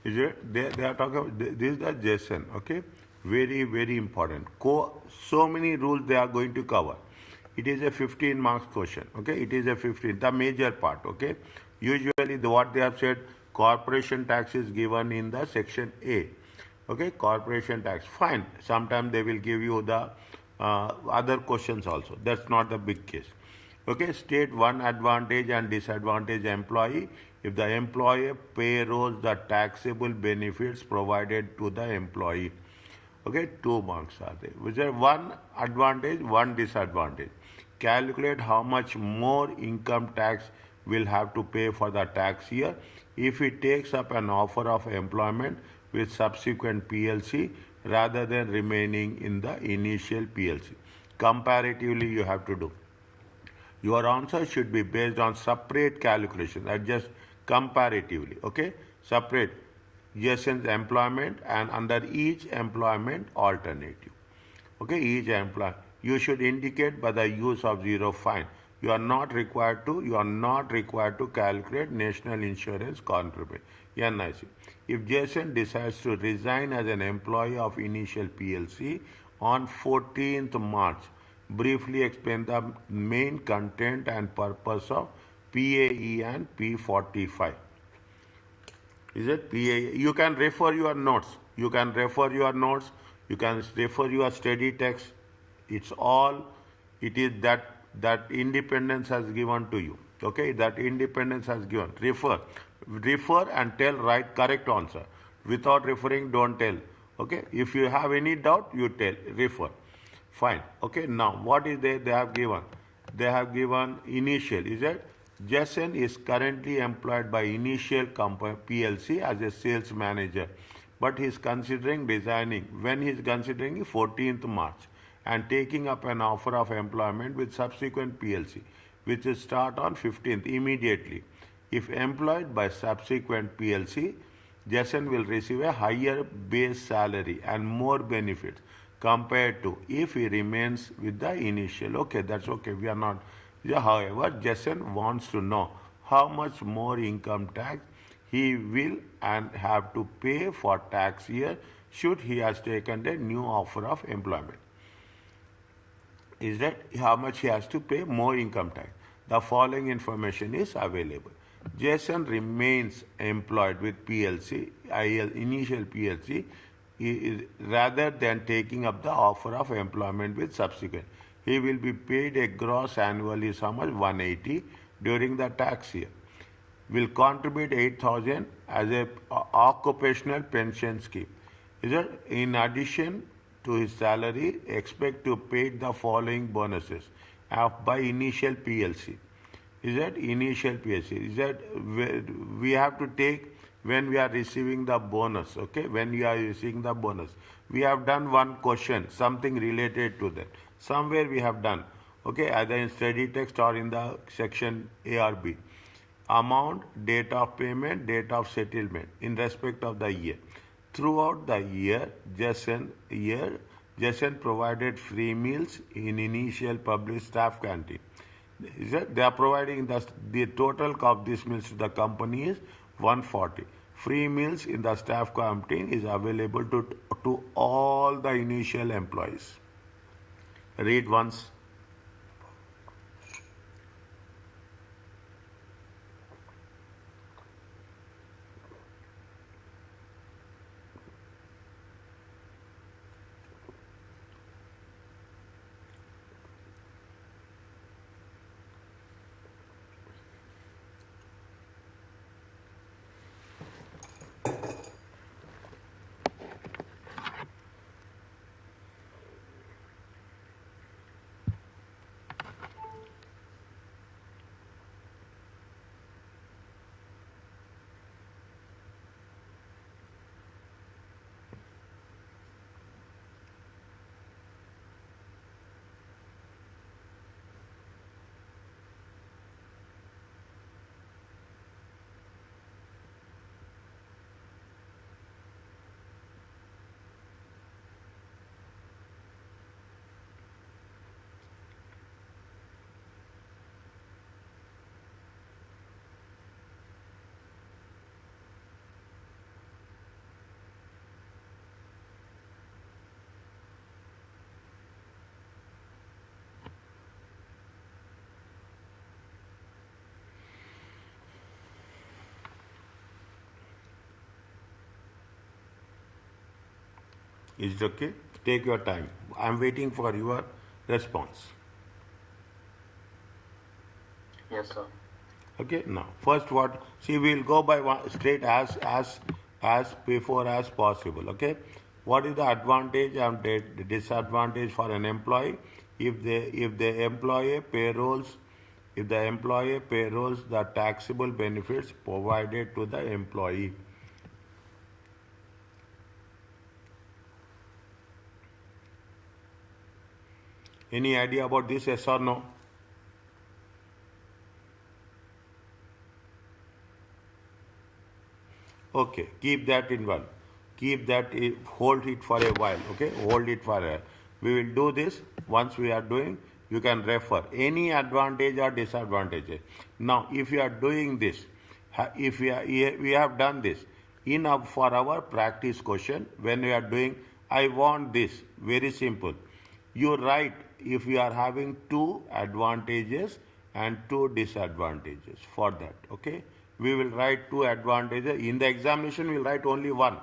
Is it? They are talking about, this is the JSON, okay? Very, very important. So many rules they are going to cover. It is a 15 marks question, okay? It is a 15, the major part, okay? Usually what they have said, corporation tax is given in the section A, okay? Corporation tax, fine. Sometimes they will give you the other questions also. That's not the big case. Okay, state one advantage and disadvantage employee if the employer payrolls the taxable benefits provided to the employee. Okay, 2 marks are there. Which are one advantage, one disadvantage. Calculate how much more income tax will have to pay for the tax year if it takes up an offer of employment with subsequent PLC rather than remaining in the initial PLC. Comparatively, you have to do. Your answer should be based on separate calculations, adjust comparatively, okay? Separate Jason's employment and under each employment alternative. Okay, each employer. You should indicate by the use of zero fine. You are not required to calculate national insurance contribution, NIC. If Jason decides to resign as an employee of initial PLC on 14th March, briefly explain the main content and purpose of PAE and P45. Is it PAE? You can refer your notes. You can refer your study text. It's all, it is that independence has given to you. Okay, that independence has given. Refer and tell right correct answer. Without referring, don't tell. Okay, if you have any doubt, you tell, refer. Fine. Okay, now what is they have given? They have given initial. Is it? Jason is currently employed by initial company PLC as a sales manager, but he is considering resigning. When he is considering 14th March and taking up an offer of employment with subsequent PLC, which will start on 15th immediately. If employed by subsequent PLC, Jason will receive a higher base salary and more benefits compared to if he remains with the initial. Okay, that's okay. We are not. However, Jason wants to know how much more income tax he will and have to pay for tax year should he has taken a new offer of employment. Is that how much he has to pay more income tax? The following information is available. Jason remains employed with PLC, initial PLC, rather than taking up the offer of employment with subsequent. He will be paid a gross annually sum of 180 during the tax year. Will contribute 8,000 as a occupational pension scheme. Is it? In addition to his salary, expect to pay the following bonuses by initial PLC. Is that initial PLC? Is that we have to take when we are receiving the bonus, okay? When we are receiving the bonus. We have done one question, something related to that. Somewhere we have done, okay, either in study text or in the section A or B. Amount, date of payment, date of settlement in respect of the year. Throughout the year, Jason provided free meals in initial public staff canteen. They are providing the total of these meals to the company is 140. Free meals in the staff canteen is available to all the initial employees. Read once. Is it okay? Take your time. I'm waiting for your response. Yes, sir. Okay, now first what, see, we'll go by one straight as before as possible. Okay, what is the advantage and disadvantage for an employee if the employee payrolls the taxable benefits provided to the employee? Any idea about this, yes or no? Okay, keep that in one. Keep that, hold it for a while. Okay, hold it for a. We will do this. Once we are doing, you can refer any advantage or disadvantages. Now, if you are doing this, if we have done this for our practice question, when we are doing, I want this, very simple. You write if we are having two advantages and two disadvantages for that. Okay, we will write two advantages. In the examination, we'll write only one.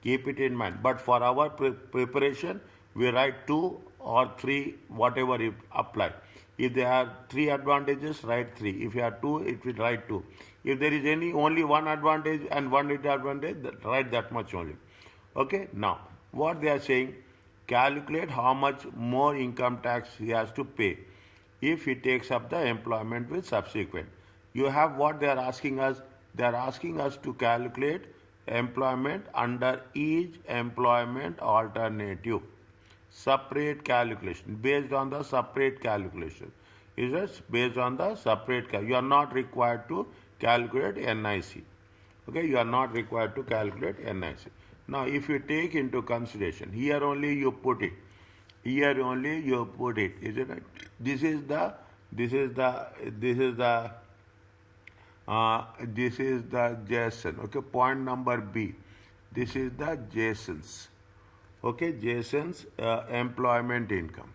Keep it in mind. But for our preparation, we write two or three, whatever it apply. If there are three advantages, write three. If you have two, it will write two. If there is only one advantage and one disadvantage, write that much only. Okay. Now, what they are saying, calculate how much more income tax he has to pay if he takes up the employment with subsequent. You have what they are asking us. They are asking us to calculate employment under each employment alternative. Separate calculation based on the separate calculation. Is it based on the separate calculation? You are not required to calculate NIC. Okay, you are not required to calculate NIC. Now, if you take into consideration, here only you put it. Here only you put it. Is it right? This is the JSON. Okay, point number B. This is the JSONs. Okay, JSONs employment income.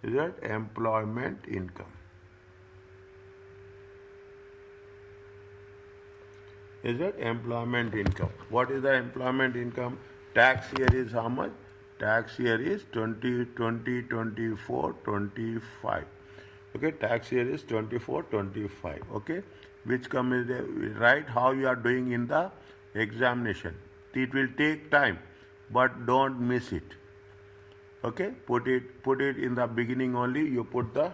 Is that employment income? Is that employment income? What is the employment income? Tax year is how much? Tax year is 24, 25. Okay, tax year is 24, 25. Okay, which come is the right how you are doing in the examination. It will take time, but don't miss it. Okay, put it in the beginning only. You put the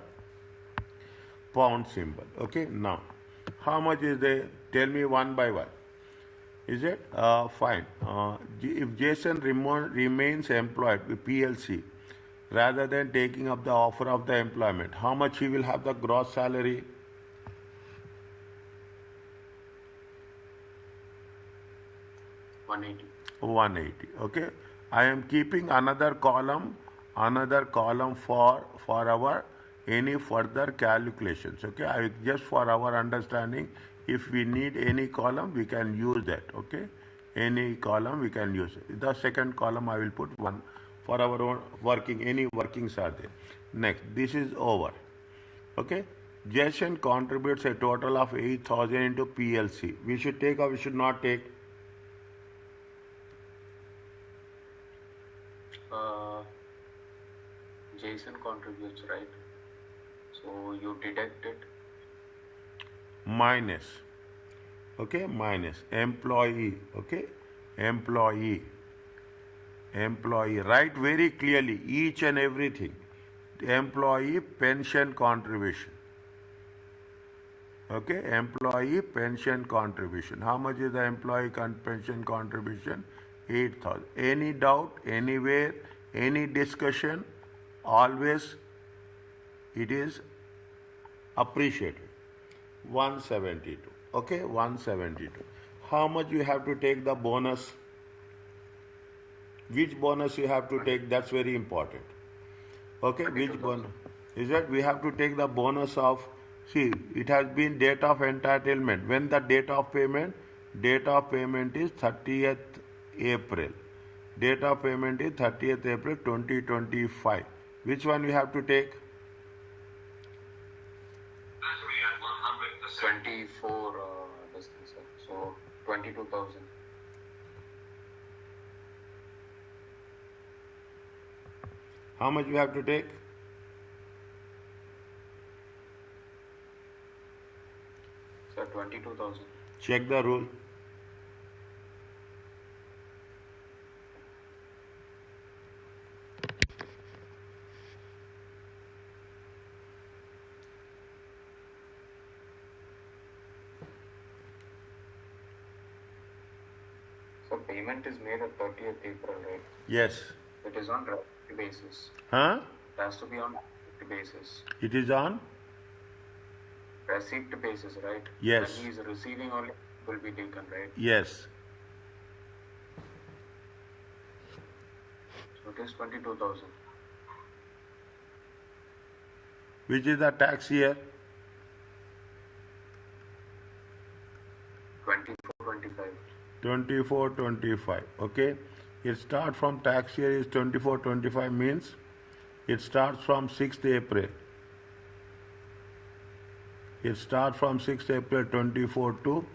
pound symbol. Okay, now how much is there? Tell me one by one. Is it? Fine. If Jason remains employed with PLC rather than taking up the offer of the employment, how much he will have the gross salary? $180. Okay. I am keeping another column for our any further calculations. Okay. Just for our understanding, if we need any column, we can use that. Okay. Any column we can use. The second column I will put one for our own working. Any workings are there. Next, this is over. Okay. Jason contributes a total of 8,000 into PLC. We should take or we should not take? Jason contributes, right? So you deduct it. Minus. Okay, minus. Employee. Okay. Employee. Write very clearly each and everything. Employee pension contribution. Okay, employee pension contribution. How much is the employee pension contribution? 8,000. Any doubt, anywhere, any discussion, always it is appreciated. 172. Okay, 172. How much you have to take the bonus? Which bonus you have to take? That's very important. Okay, which bonus? Is that we have to take the bonus of, see, it has been date of entitlement. When the date of payment? Date of payment is 30th April. Date of payment is 30th April 2025. Which one we have to take? 24, so 22,000. How much we have to take? Sir, 22,000. Check the rule. So payment is made at 30th April, right? Yes. It is on receipt basis. Huh? It has to be on receipt basis. It is on? Receipt basis, right? Yes. When he is receiving only will be taken, right? Yes. So it is 22,000. Which is the tax year? 24-25. 24-25. Okay. It starts from tax year is 24-25 means it starts from 6th April. It starts from 6th April 24 to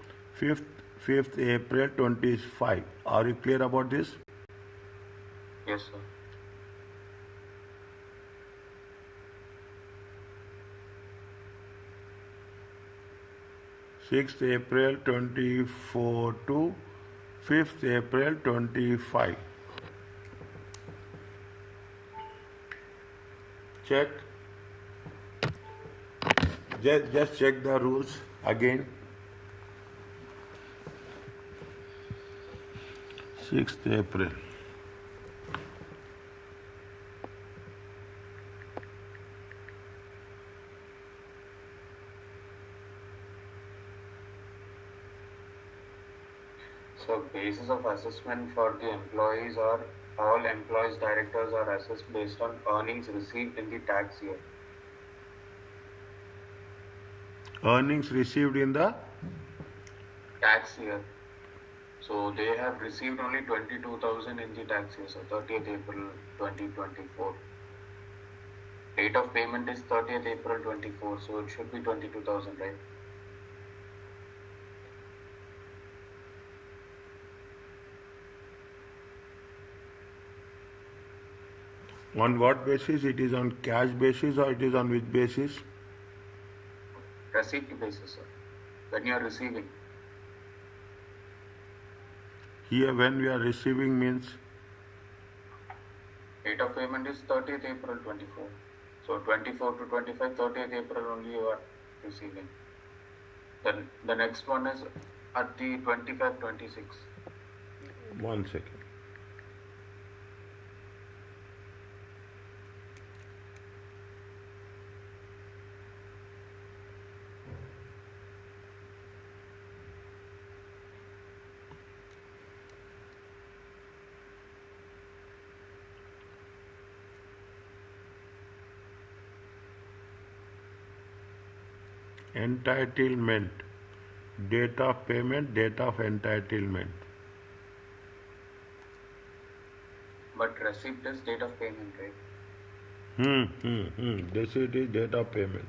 5th April 25. Are you clear about this? Yes, sir. Sixth April 24 to 5th April 25. Check. Just check the rules again. 6th April. So basis of assessment for the employees are all employees directors are assessed based on earnings received in the tax year. Earnings received in the Tax year. So they have received only 22,000 in the tax year, so 30th April 2024. Date of payment is 30th April 24, so it should be 22,000, right? on what basis? It is on cash basis or it is on which basis? Receipt basis, sir. When you are receiving. Here when we are receiving means Date of payment is 30th April 24. So 24 to 25, 30th April only you are receiving. Then the next one is at the 25, 26. 1 second. Entitlement. Date of payment, date of entitlement. But receipt is date of payment, right? Receipt is date of payment.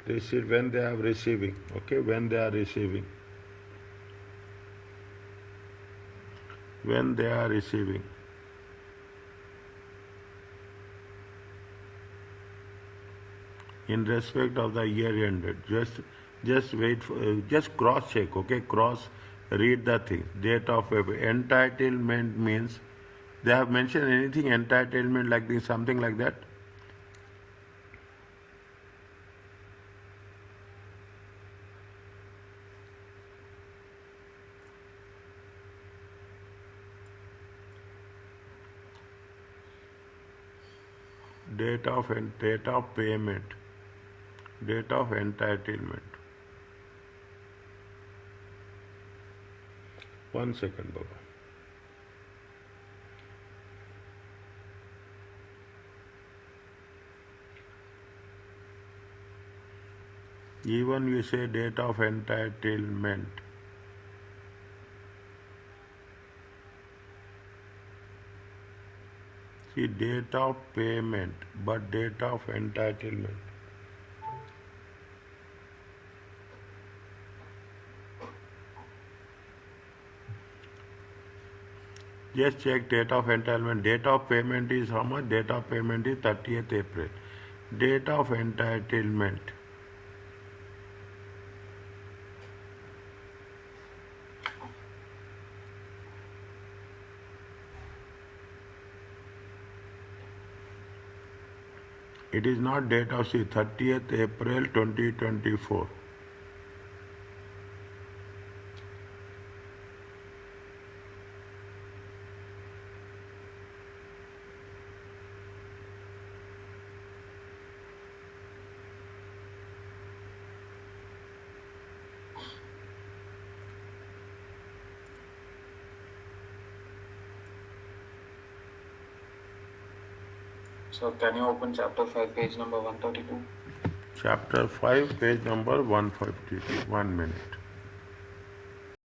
Receipt when they are receiving. Okay, when they are receiving. When they are receiving. In respect of the year ended. Just wait for, just cross check, okay? Cross read the thing. Date of entitlement means they have mentioned anything entitlement like this, something like that. Date of payment. Date of entitlement. 1 second, Baba. Even we say date of entitlement. See, date of payment, but date of entitlement. Just check date of entitlement. Date of payment is how much? Date of payment is 30th April. Date of entitlement. It is not date of 30th April 2024. So can you open chapter 5, page number 132? Chapter 5, page number 152. 1 minute.